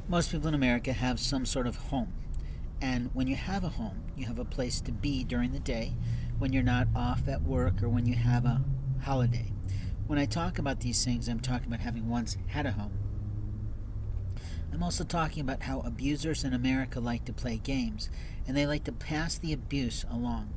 Most people in America have some sort of home. And when you have a home, you have a place to be during the day when you're not off at work or when you have a holiday. When I talk about these things, I'm talking about having once had a home. I'm also talking about how abusers in America like to play games, and they like to pass the abuse along.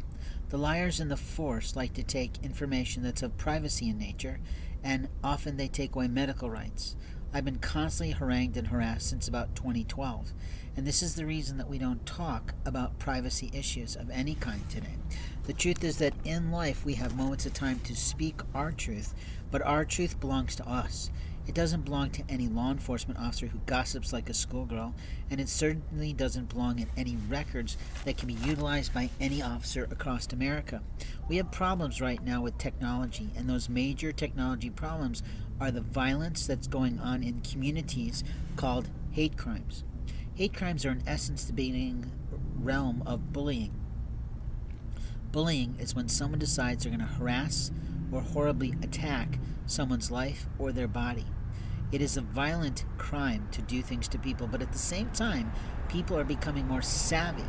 The liars and the force like to take information that's of privacy in nature, and often they take away medical rights. I've been constantly harangued and harassed since about 2012, and this is the reason that we don't talk about privacy issues of any kind today. The truth is that in life we have moments of time to speak our truth, but our truth belongs to us. It doesn't belong to any law enforcement officer who gossips like a schoolgirl, and it certainly doesn't belong in any records that can be utilized by any officer across America. We have problems right now with technology, and those major technology problems are the violence that's going on in communities called hate crimes. Hate crimes are in essence the beginning realm of bullying. Bullying is when someone decides they're going to harass or horribly attack someone's life or their body. It is a violent crime to do things to people, but at the same time, people are becoming more savvy.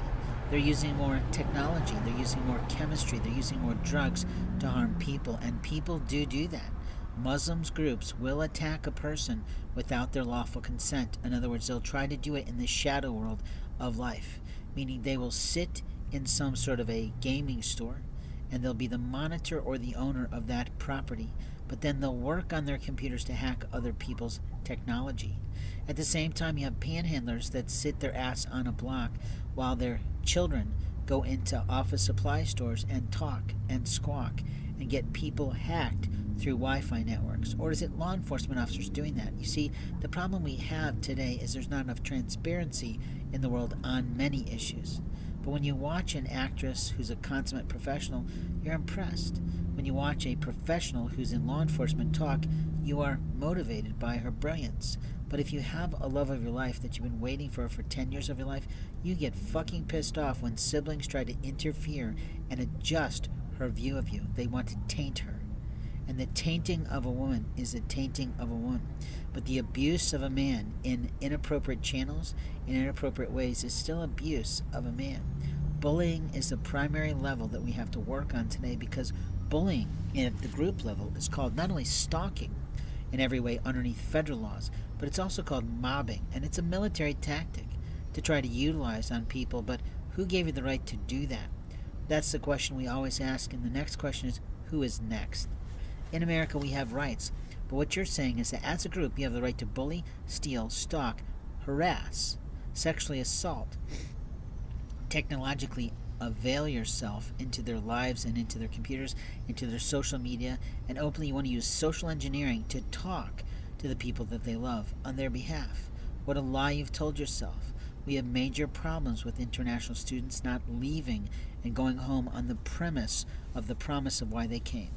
They're using more technology, they're using more chemistry, they're using more drugs to harm people, and people do that. Muslims groups will attack a person without their lawful consent. In other words, they'll try to do it in the shadow world of life, meaning they will sit in some sort of a gaming store, and they'll be the monitor or the owner of that property, but then they'll work on their computers to hack other people's technology. At the same time, you have panhandlers that sit their ass on a block while their children go into office supply stores and talk and squawk and get people hacked through Wi-Fi networks. Or is it law enforcement officers doing that? You see, the problem we have today is there's not enough transparency in the world on many issues. But when you watch an actress who's a consummate professional, you're impressed. When you watch a professional who's in law enforcement talk, you are motivated by her brilliance. But if you have a love of your life that you've been waiting for 10 years of your life, you get fucking pissed off when siblings try to interfere and adjust her view of you. They want to taint her. And the tainting of a woman is the tainting of a woman. But the abuse of a man in inappropriate channels, in inappropriate ways, is still abuse of a man. Bullying is the primary level that we have to work on today, because bullying at the group level is called not only stalking in every way underneath federal laws, but it's also called mobbing, and it's a military tactic to try to utilize on people. But who gave you the right to do that? That's the question we always ask, and the next question is, who is next? In America, we have rights, but what you're saying is that as a group, you have the right to bully, steal, stalk, harass, sexually assault, technologically avail yourself into their lives and into their computers, into their social media, and openly you want to use social engineering to talk to the people that they love on their behalf. What a lie you've told yourself. We have major problems with international students not leaving and going home on the premise of the promise of why they came.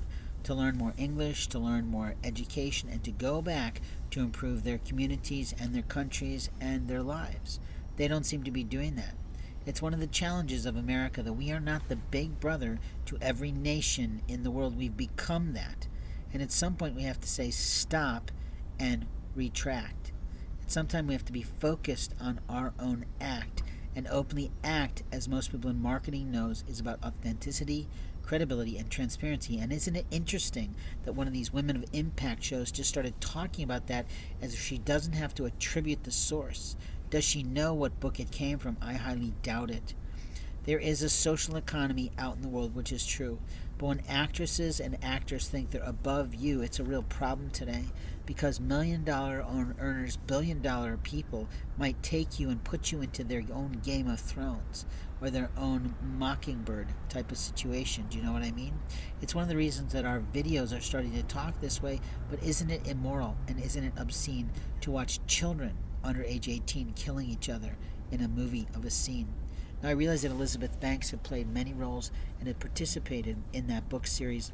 To learn more English, to learn more education, and to go back to improve their communities and their countries and their lives. They don't seem to be doing that. It's one of the challenges of America that we are not the big brother to every nation in the world. We've become that. And at some point we have to say stop and retract. At some time we have to be focused on our own act and openly act, as most people in marketing knows, is about authenticity, credibility, and transparency. And isn't it interesting that one of these Women of Impact shows just started talking about that as if she doesn't have to attribute the source? Does she know what book it came from? I highly doubt it. There is a social economy out in the world, which is true. But when actresses and actors think they're above you, it's a real problem today, because $1 million earners, billion-dollar people might take you and put you into their own Game of Thrones or their own Mockingbird type of situation. Do you know what I mean? It's one of the reasons that our videos are starting to talk this way, but isn't it immoral and isn't it obscene to watch children under age 18 killing each other in a movie of a scene? Now, I realize that Elizabeth Banks had played many roles and had participated in that book series,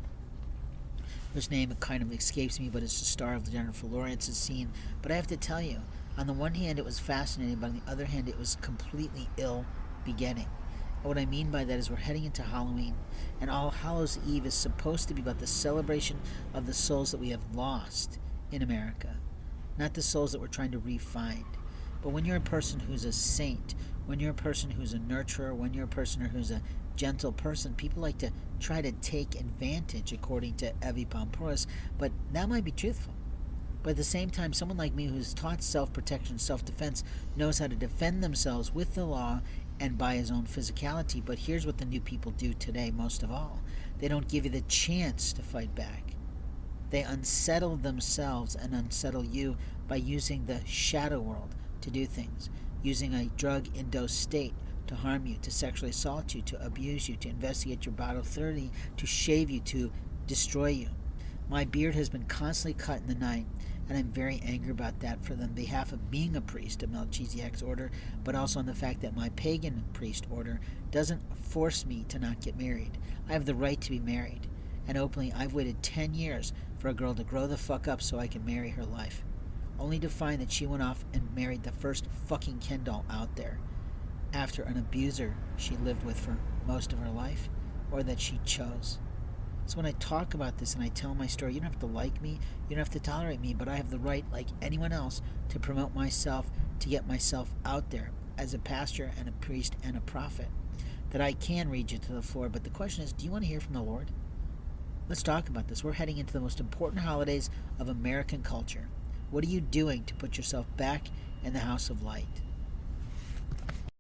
whose name kind of escapes me, but it's the star of the Jennifer Lawrence's scene. But I have to tell you, on the one hand it was fascinating, but on the other hand it was completely ill begetting. And what I mean by that is we're heading into Halloween, and All Hallows Eve is supposed to be about the celebration of the souls that we have lost in America, not the souls that we're trying to re-find. But when you're a person who's a saint, when you're a person who's a nurturer, when you're a person who's a gentle person, people like to try to take advantage, according to Evi Pampouras, but that might be truthful. But at the same time, someone like me who's taught self-protection, self-defense, knows how to defend themselves with the law and by his own physicality. But here's what the new people do today, most of all. They don't give you the chance to fight back. They unsettle themselves and unsettle you by using the shadow world to do things, using a drug-induced state to harm you, to sexually assault you, to abuse you, to investigate your vital authority, to shave you, to destroy you. My beard has been constantly cut in the night, and I'm very angry about that for the behalf of being a priest of Melchizedek's order, but also on the fact that my pagan priest order doesn't force me to not get married. I have the right to be married, and openly I've waited 10 years for a girl to grow the fuck up so I can marry her life, only to find that she went off and married the first fucking Ken doll out there after an abuser she lived with for most of her life, or that she chose. So when I talk about this and I tell my story, you don't have to like me, you don't have to tolerate me, but I have the right, like anyone else, to promote myself, to get myself out there as a pastor and a priest and a prophet, that I can read you to the floor. But the question is, do you want to hear from the Lord? Let's talk about this. We're heading into the most important holidays of American culture. What are you doing to put yourself back in the house of light?